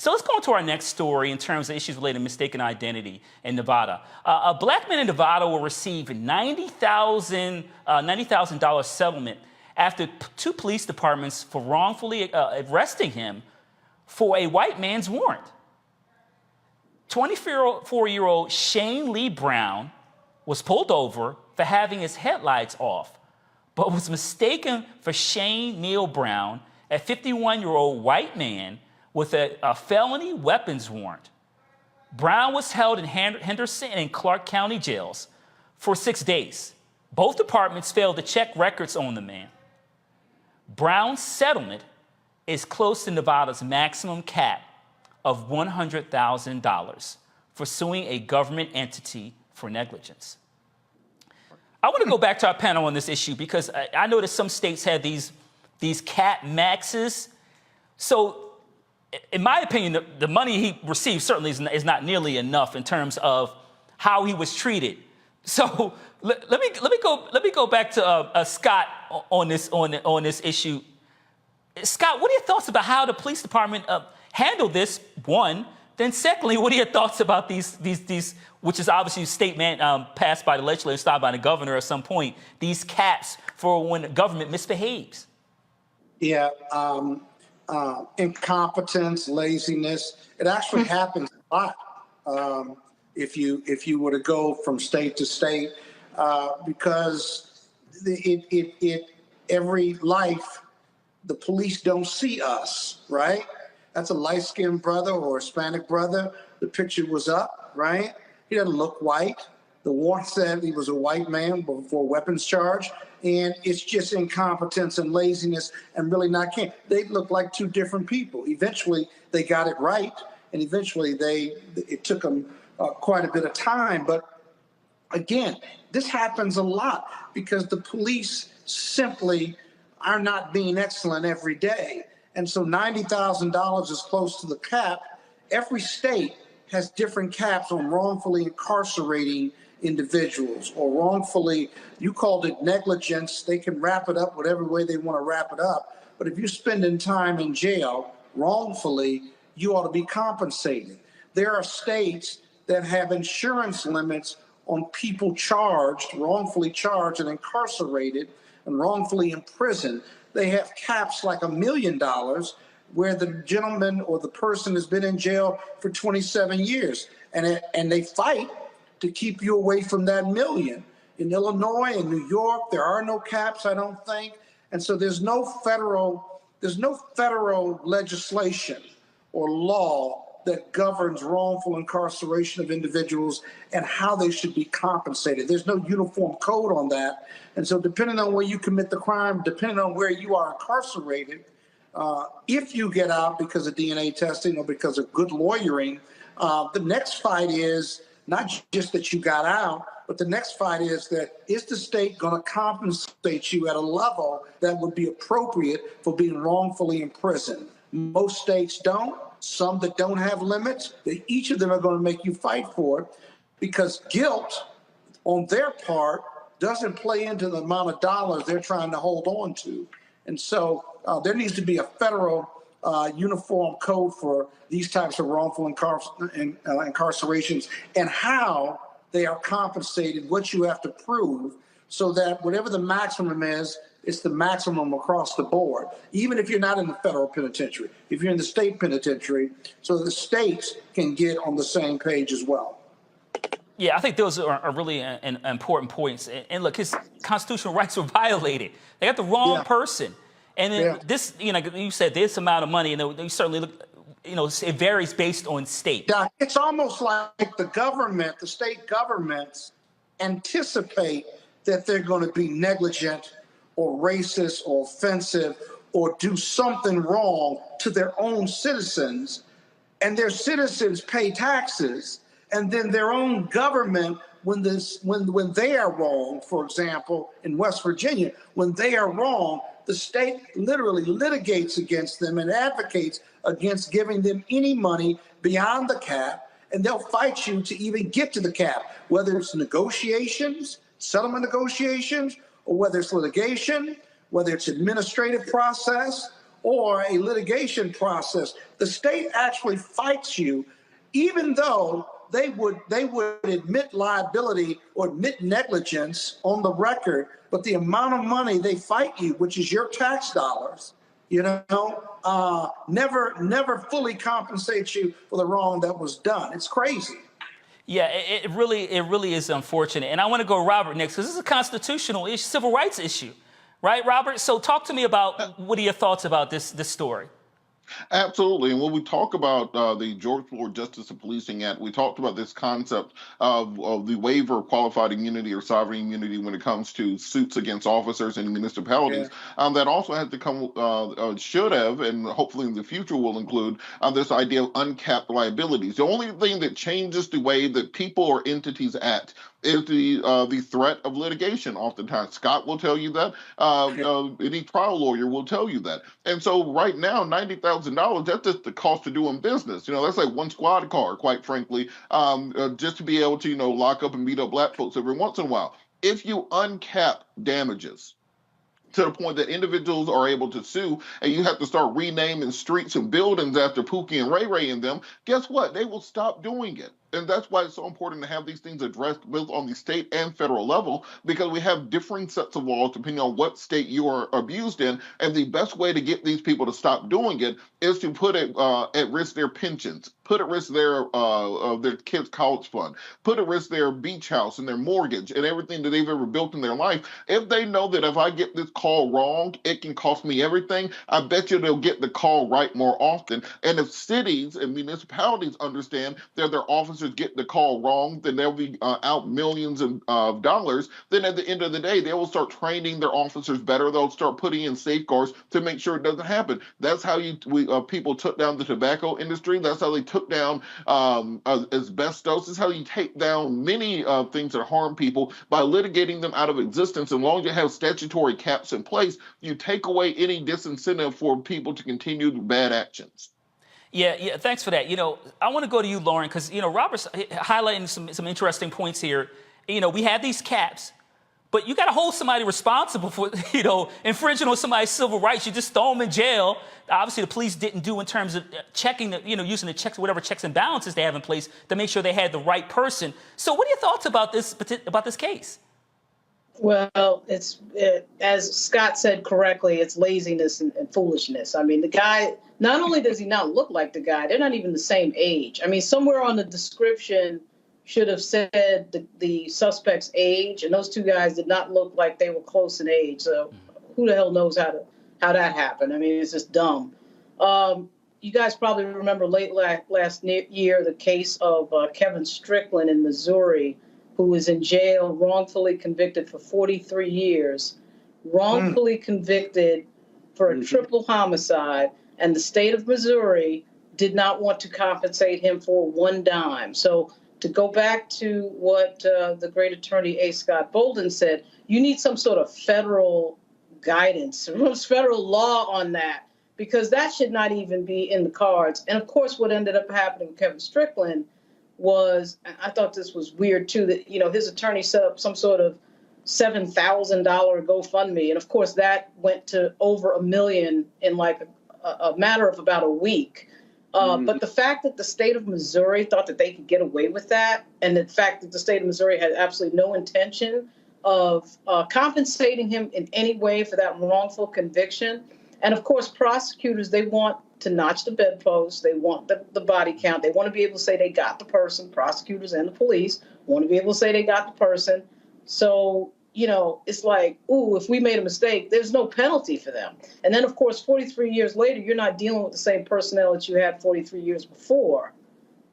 So let's go on to our next story in terms of issues related to mistaken identity in Nevada. A black man in Nevada will receive a $90,000 settlement after two police departments for wrongfully arresting him for a white man's warrant. 24-year-old Shane Neal Brown was pulled over for having his headlights off, but was mistaken for Shane Neal Brown, a 51-year-old white man with a felony weapons warrant. Brown was held in Henderson and Clark County jails for 6 days. Both departments failed to check records on the man. Brown's settlement is close to Nevada's maximum cap of $100,000 for suing a government entity for negligence. I want to go back to our panel on this issue because I noticed some states have these cap maxes. So in my opinion, the money he received certainly is not nearly enough in terms of how he was treated. So let me go back to Scott on this issue. Scott, what are your thoughts about how the police department handled this? One, then secondly, what are your thoughts about these which is obviously a statement passed by the legislature, started by the governor at some point, these caps for when the government misbehaves? Yeah. Incompetence, laziness. It actually happens a lot if you were to go from state to state because every life, the police don't see us, right? That's a light-skinned brother or Hispanic brother. The picture was up, right? He doesn't look white. The warrant said he was a white man before a weapons charge. And it's just incompetence and laziness and really not caring. They look like two different people. Eventually, they got it right. And eventually, it took them quite a bit of time. But again, this happens a lot because the police simply are not being excellent every day. And so $90,000 is close to the cap. Every state has different caps on wrongfully incarcerating individuals or wrongfully, you called it negligence. They can wrap it up whatever way they want to wrap it up. But if you're spending time in jail wrongfully, you ought to be compensated. There are states that have insurance limits on people charged, wrongfully charged and incarcerated and wrongfully imprisoned. They have caps like $1 million where the gentleman or the person has been in jail for 27 years and they fight to keep you away from that million. In Illinois and New York, there are no caps, I don't think. And so there's no federal legislation or law that governs wrongful incarceration of individuals and how they should be compensated. There's no uniform code on that. And so depending on where you commit the crime, depending on where you are incarcerated, if you get out because of DNA testing or because of good lawyering, the next fight is not just that you got out, but the next fight is the state going to compensate you at a level that would be appropriate for being wrongfully imprisoned? Most states don't. Some that don't have limits, each of them are going to make you fight for it because guilt on their part doesn't play into the amount of dollars they're trying to hold on to. And so there needs to be a federal uniform code for these types of wrongful incarcerations and how they are compensated, what you have to prove, so that whatever the maximum is, it's the maximum across the board, even if you're not in the federal penitentiary, if you're in the state penitentiary, so the states can get on the same page as well. Yeah, I think those are really important points. And look, his constitutional rights were violated. They got the wrong person. And then this, you said this amount of money, and they certainly look, it varies based on state. Yeah, it's almost like the state governments anticipate that they're going to be negligent or racist or offensive or do something wrong to their own citizens, and their citizens pay taxes, and then their own government, when they are wrong, for example, in West Virginia, when they are wrong, the state literally litigates against them and advocates against giving them any money beyond the cap, and they'll fight you to even get to the cap, whether it's negotiations, settlement negotiations, or whether it's litigation, whether it's administrative process, or a litigation process. The state actually fights you, even though they would admit liability or admit negligence on the record, but the amount of money they fight you, which is your tax dollars, never fully compensates you for the wrong that was done. It's crazy. Yeah, it really is unfortunate. And I want to go to Robert next, because this is a constitutional issue, civil rights issue, right, Robert? So talk to me about what are your thoughts about this story? Absolutely. And when we talk about the George Floyd Justice and Policing Act, we talked about this concept of the waiver of qualified immunity or sovereign immunity when it comes to suits against officers and municipalities. Yeah. That also has to come, should have, and hopefully in the future will include this idea of uncapped liabilities. The only thing that changes the way that people or entities act is the threat of litigation. Oftentimes, Scott will tell you that. Any trial lawyer will tell you that. And so, right now, $90,000. That's just the cost of doing business. That's like one squad car, quite frankly, just to be able to lock up and beat up black folks every once in a while. If you uncap damages to the point that individuals are able to sue, and you have to start renaming streets and buildings after Pookie and Ray Ray in them, guess what? They will stop doing it. And that's why it's so important to have these things addressed both on the state and federal level, because we have differing sets of laws depending on what state you are abused in. And the best way to get these people to stop doing it is to put at risk their pensions, put at risk their kids' college fund, put at risk their beach house and their mortgage and everything that they've ever built in their life. If they know that if I get this call wrong, it can cost me everything, I bet you they'll get the call right more often. And if cities and municipalities understand that their officers get the call wrong, then they'll be out millions of dollars. Then at the end of the day, they will start training their officers better. They'll start putting in safeguards to make sure it doesn't happen. That's how people took down the tobacco industry. That's how they took down asbestos. This is how you take down many things that harm people, by litigating them out of existence. As long as you have statutory caps in place, you take away any disincentive for people to continue bad actions. Yeah, thanks for that. I want to go to you, Lauren, because, Robert's highlighting some interesting points here. We have these caps, but you got to hold somebody responsible for, infringing on somebody's civil rights. You just throw them in jail. Obviously, the police didn't do in terms of checking, using the checks, whatever checks and balances they have in place to make sure they had the right person. So what are your thoughts about this case? Well, as Scott said correctly, it's laziness and foolishness. I mean, the guy, not only does he not look like the guy, they're not even the same age. I mean, somewhere on the description should have said the suspect's age, and those two guys did not look like they were close in age. So who the hell knows how that happened? I mean, it's just dumb. You guys probably remember late last year the case of Kevin Strickland in Missouri, who was in jail, wrongfully convicted for 43 years, wrongfully convicted for a triple homicide, and the state of Missouri did not want to compensate him for one dime. So to go back to what the great attorney A. Scott Bolden said, you need some sort of federal guidance, federal law on that, because that should not even be in the cards. And of course, what ended up happening with Kevin Strickland was, I thought this was weird too, that, his attorney set up some sort of $7,000 GoFundMe. And of course, that went to over $1 million in like a matter of about a week. But the fact that the state of Missouri thought that they could get away with that, and the fact that the state of Missouri had absolutely no intention of compensating him in any way for that wrongful conviction. And of course, prosecutors, they want to notch the bedpost. They want the body count. They want to be able to say they got the person. Prosecutors and the police want to be able to say they got the person. So, it's like, ooh, if we made a mistake, there's no penalty for them. And then, of course, 43 years later, you're not dealing with the same personnel that you had 43 years before.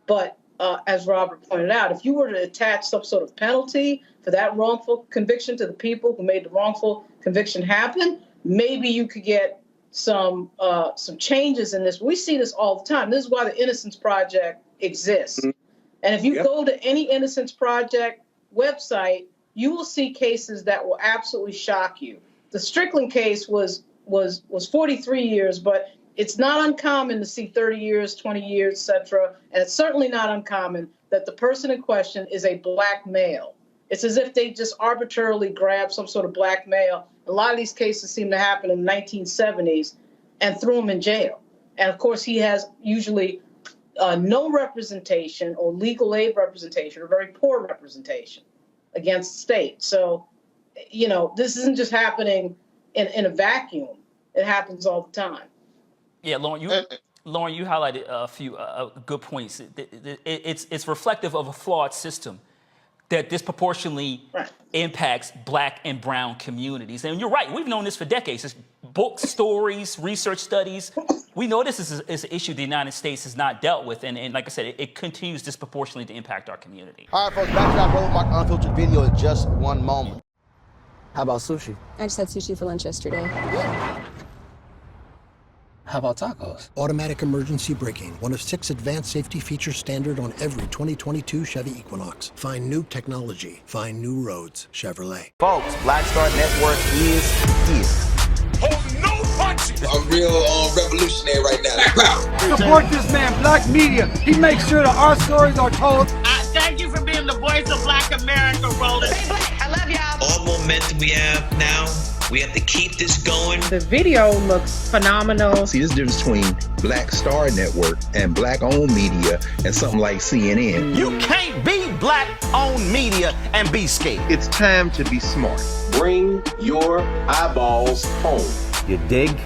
But as Robert pointed out, if you were to attach some sort of penalty for that wrongful conviction to the people who made the wrongful conviction happen, maybe you could get some changes in this. We see this all the time. This is why the Innocence Project exists. And if you go to any Innocence Project website, you will see cases that will absolutely shock you. The Strickland case was 43 years, but it's not uncommon to see 30 years, 20 years, etc. And it's certainly not uncommon that the person in question is a black male. It's as if they just arbitrarily grab some sort of black male. A lot of these cases seem to happen in the 1970s. and threw him in jail. And of course, he has usually no representation or legal aid representation or very poor representation against the state. So, you know, this isn't just happening in a vacuum. It happens all the time. Yeah, Lauren, you highlighted a few good points. It's reflective of a flawed system that disproportionately impacts Black and brown communities. And you're right, we've known this for decades. It's books, stories, research studies. We know this is an issue the United States has not dealt with. And like I said, it continues disproportionately to impact our community. All right, folks, back to that roll my unfiltered video in just one moment. How about sushi? I just had sushi for lunch yesterday. How about tacos? Automatic emergency braking, one of 6 advanced safety features standard on every 2022 Chevy Equinox. Find new technology. Find new roads. Chevrolet. Folks, Black Star Network is here. Oh, no punches! I'm real revolutionary right now. Support this man, Black Media. He makes sure that our stories are told. Thank you for being the voice of Black America, Roland. Stay Black. I love y'all. All momentum we have now. We have to keep this going. The video looks phenomenal. See, there's a difference between Black Star Network and Black-owned media and something like CNN. You can't be Black-owned media and be scared. It's time to be smart. Bring your eyeballs home. You dig?